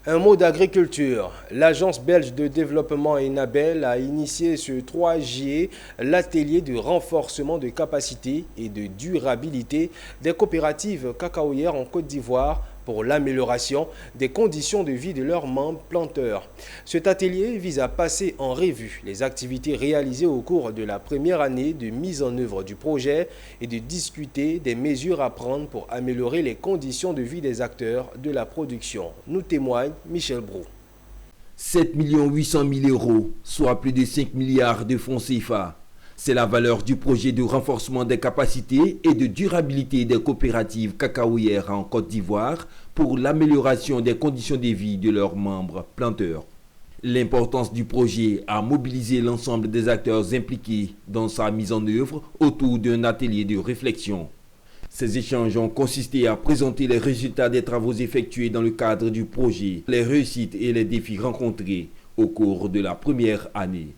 Un mot d'agriculture. L'agence belge de développement Enabel a initié ce 3 juillet l'atelier de renforcement de capacité et de durabilité des coopératives cacaoyères en Côte d'Ivoire pour l'amélioration des conditions de vie de leurs membres planteurs. Cet atelier vise à passer en revue les activités réalisées au cours de la première année de mise en œuvre du projet et de discuter des mesures à prendre pour améliorer les conditions de vie des acteurs de la production. Nous témoigne Michel Brou. 7 800 000 euros, soit plus de 5 milliards de francs CFA. C'est la valeur du projet de renforcement des capacités et de durabilité des coopératives cacaoyères en Côte d'Ivoire pour l'amélioration des conditions de vie de leurs membres planteurs. L'importance du projet a mobilisé l'ensemble des acteurs impliqués dans sa mise en œuvre autour d'un atelier de réflexion. Ces échanges ont consisté à présenter les résultats des travaux effectués dans le cadre du projet, les réussites et les défis rencontrés au cours de la première année.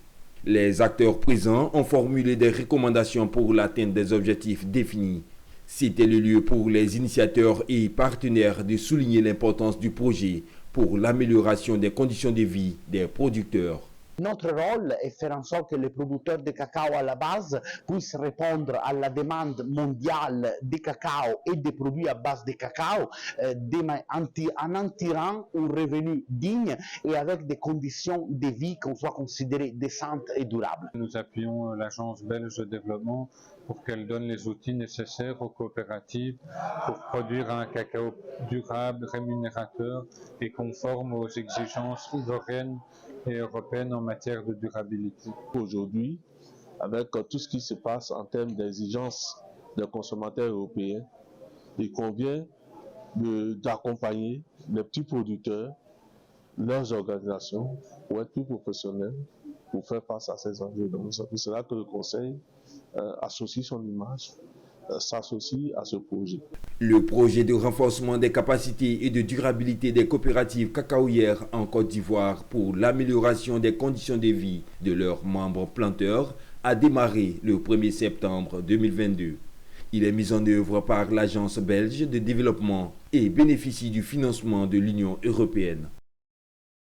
Les acteurs présents ont formulé des recommandations pour l'atteinte des objectifs définis. C'était le lieu pour les initiateurs et partenaires de souligner l'importance du projet pour l'amélioration des conditions de vie des producteurs. Notre rôle est de faire en sorte que les producteurs de cacao à la base puissent répondre à la demande mondiale de cacao et des produits à base de cacao en en tirant un revenu digne et avec des conditions de vie qu'on soit considérées décentes et durables. Nous appuyons l'agence belge de développement pour qu'elle donne les outils nécessaires aux coopératives pour produire un cacao durable, rémunérateur et conforme aux exigences ivoiriennes et européennes en matière de durabilité. Aujourd'hui, avec tout ce qui se passe en termes d'exigences des consommateurs européens, il convient d'accompagner les petits producteurs, leurs organisations, pour être plus professionnels, pour faire face à ces enjeux. Donc c'est pour cela que le Conseil associe son image, s'associe à ce projet. Le projet de renforcement des capacités et de durabilité des coopératives cacaoyères en Côte d'Ivoire pour l'amélioration des conditions de vie de leurs membres planteurs a démarré le 1er septembre 2022. Il est mis en œuvre par l'Agence belge de développement et bénéficie du financement de l'Union européenne.